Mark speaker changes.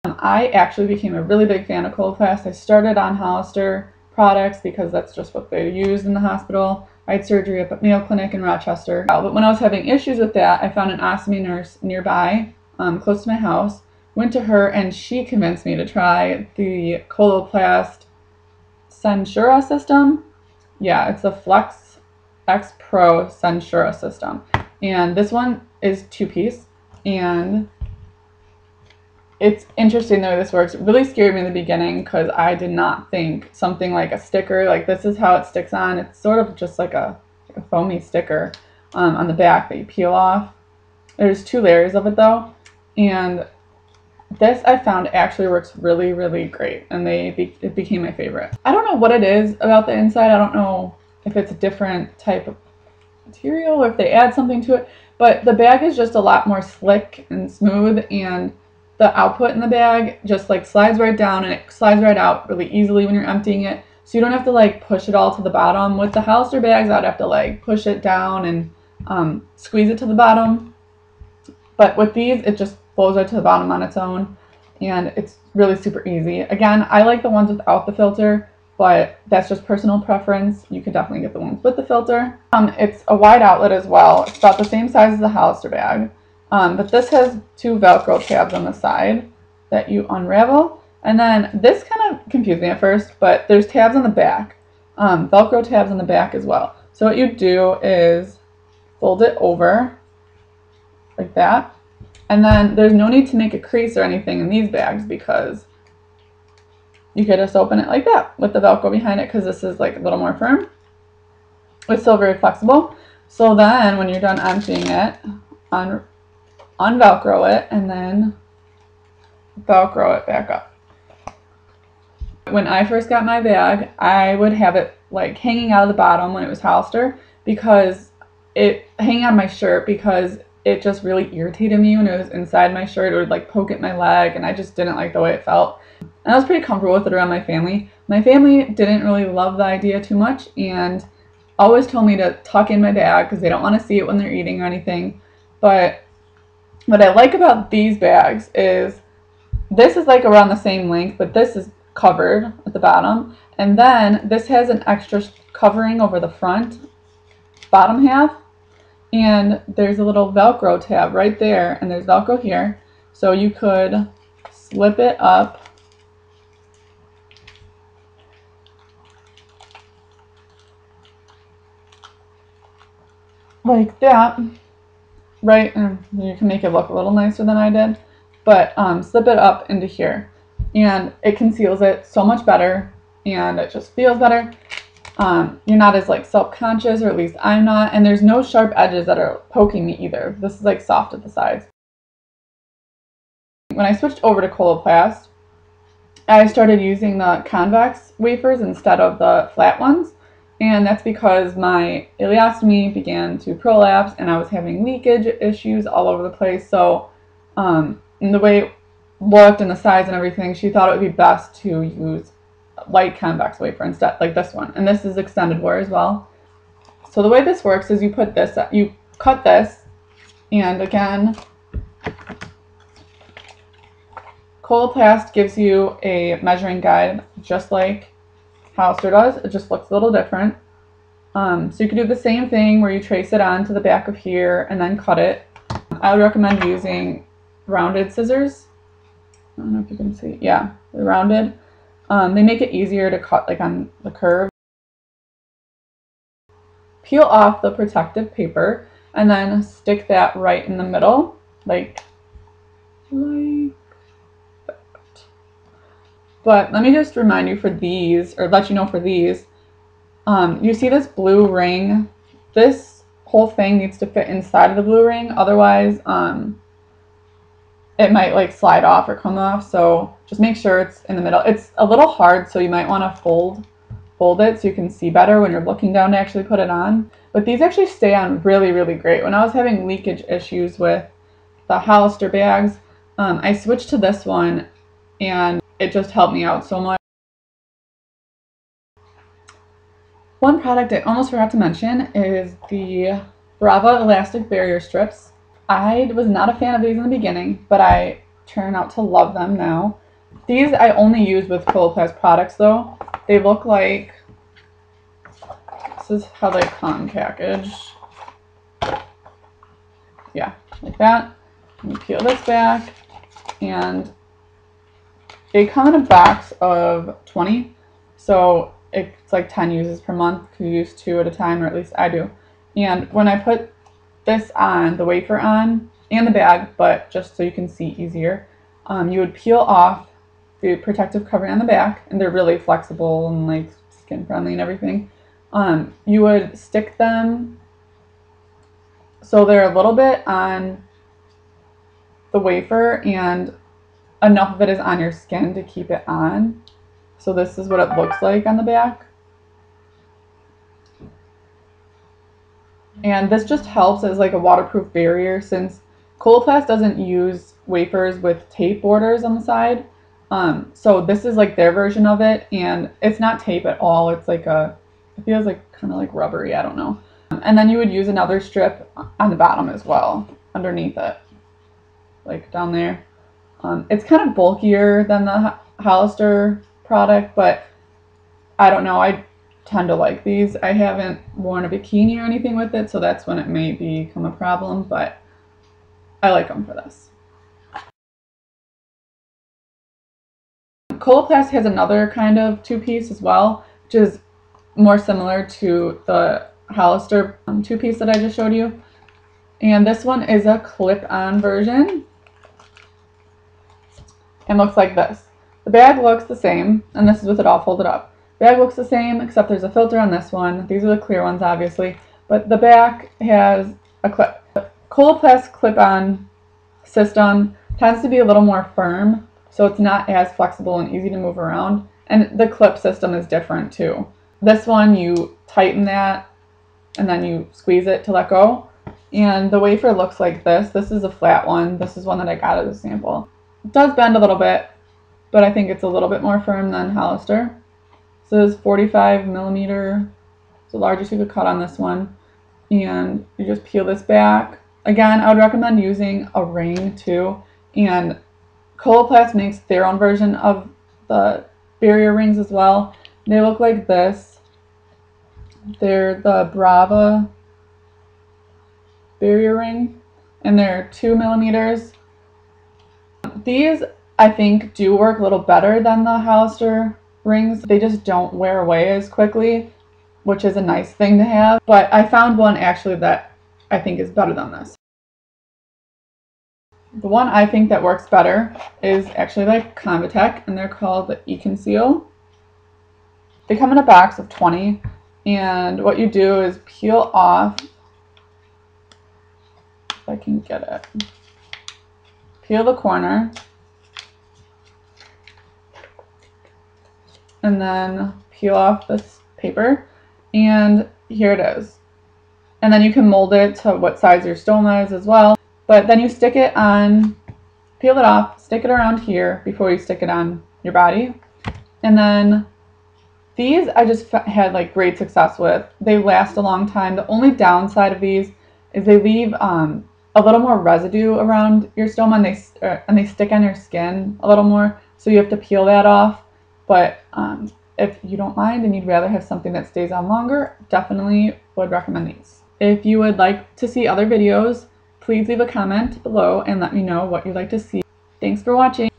Speaker 1: I actually became a really big fan of Coloplast. I started on Hollister products because that's just what they used in the hospital. I had surgery up at Mayo Clinic in Rochester. But when I was having issues with that, I found an ostomy nurse nearby, close to my house. Went to her and she convinced me to try the Coloplast Sensura system. Yeah, it's a Flex Xpro Sensura system. And this one is 2-piece. And it's interesting the way this works. It really scared me in the beginning because I did not think something like a sticker, like this is how it sticks on. It's sort of just like a foamy sticker on the back that you peel off. There's 2 layers of it though. And this I found actually works really, really great. And it became my favorite. I don't know what it is about the inside. I don't know if it's a different type of material or if they add something to it. But the bag is just a lot more slick and smooth, and the output in the bag just like slides right down and it slides right out really easily when you're emptying it. So you don't have to like push it all to the bottom. With the Hollister bags, I'd have to like push it down and squeeze it to the bottom. But with these, it just flows right to the bottom on its own, and it's really super easy. Again, I like the ones without the filter, but that's just personal preference. You can definitely get the ones with the filter. It's a wide outlet as well. It's about the same size as the Hollister bag. But this has 2 Velcro tabs on the side that you unravel. And then this kind of confused me at first, but there's tabs on the back. Velcro tabs on the back as well. So what you do is fold it over like that. And then there's no need to make a crease or anything in these bags because you could just open it like that with the Velcro behind it, because this is like a little more firm. It's still very flexible. So then when you're done emptying it, unvelcro it and then Velcro it back up. When I first got my bag, I would have it like hanging out of the bottom when it was Hollister, because it hanging on my shirt, because it just really irritated me when it was inside my shirt. It would like poke at my leg and I just didn't like the way it felt. And I was pretty comfortable with it around my family. My family didn't really love the idea too much and always told me to tuck in my bag because they don't want to see it when they're eating or anything. But what I like about these bags is this is like around the same length, but this is covered at the bottom. And then this has an extra covering over the front bottom half. And there's a little Velcro tab right there, and there's Velcro here. So you could slip it up like that, right? And you can make it look a little nicer than I did, but slip it up into here. And it conceals it so much better, and it just feels better. You're not as like self-conscious, or at least I'm not, and there's no sharp edges that are poking me either. This is like soft at the sides. When I switched over to Coloplast, I started using the Convex wafers instead of the flat ones, and that's because my ileostomy began to prolapse and I was having leakage issues all over the place. So and the way it looked and the size and everything, she thought it would be best to use light convex wafer instead, like this one. And this is extended wear as well. So the way this works is you put this, you cut this, and again, Coloplast gives you a measuring guide just like Hollister does. It just looks a little different. So you can do the same thing where you trace it onto the back of here and then cut it. I would recommend using rounded scissors. I don't know if you can see. Yeah, they're rounded. They make it easier to cut like on the curve. Peel off the protective paper and then stick that right in the middle, like that. But let me just remind you for these, or let you know for these, you see this blue ring? This whole thing needs to fit inside of the blue ring, otherwise it might like slide off or come off, so just make sure it's in the middle. It's a little hard, so you might want to fold it so you can see better when you're looking down to actually put it on. But these actually stay on really, really great. When I was having leakage issues with the Hollister bags, I switched to this one and it just helped me out so much. One product I almost forgot to mention is the Brava elastic barrier strips. I was not a fan of these in the beginning, but I turn out to love them now. These I only use with Coloplast products though. They look like, this is how they come packaged. Yeah, like that. You peel this back, and they come in a box of 20, so it's like 10 uses per month. You use 2 at a time, or at least I do. And when I put this on, the wafer on, and the bag, but just so you can see easier, you would peel off the protective covering on the back, and they're really flexible and like skin friendly and everything. You would stick them so they're a little bit on the wafer and enough of it is on your skin to keep it on. So this is what it looks like on the back. And this just helps as like a waterproof barrier, since Coloplast doesn't use wafers with tape borders on the side. So this is like their version of it, and it's not tape at all. It's like it feels like kind of like rubbery, I don't know. And then you would use another strip on the bottom as well, underneath it, like down there. It's kind of bulkier than the Hollister product, but I don't know, I tend to like these. I haven't worn a bikini or anything with it, so that's when it may become a problem, but I like them for this. Coloplast has another kind of two-piece as well, which is more similar to the Hollister two-piece that I just showed you. And this one is a clip-on version and looks like this. The bag looks the same, and this is with it all folded up. The bag looks the same, except there's a filter on this one. These are the clear ones, obviously, but the back has a clip. The Coloplast clip-on system tends to be a little more firm, so it's not as flexible and easy to move around, and the clip system is different too. This one, you tighten that, and then you squeeze it to let go, and the wafer looks like this. This is a flat one. This is one that I got as a sample. It does bend a little bit, but I think it's a little bit more firm than Hollister. So this is 45 millimeter. It's the largest you could cut on this one. And you just peel this back. Again, I would recommend using a ring too. And Coloplast makes their own version of the barrier rings as well. They look like this. They're the Brava barrier ring, and they're 2 millimeters. These, I think, do work a little better than the Hollister rings. They just don't wear away as quickly, which is a nice thing to have. But I found one actually that I think is better than this. The one I think that works better is actually like ConvaTec, and they're called the Eakin seal. They come in a box of 20, and what you do is peel off, if I can get it, peel the corner, and then peel off this paper, and here it is. And then you can mold it to what size your stoma is as well. But then you stick it on, peel it off, stick it around here before you stick it on your body. And then these I just had like great success with. They last a long time. The only downside of these is they leave a little more residue around your stoma, and they stick on your skin a little more. So you have to peel that off. But if you don't mind and you'd rather have something that stays on longer, definitely would recommend these. If you would like to see other videos, please leave a comment below and let me know what you'd like to see. Thanks for watching.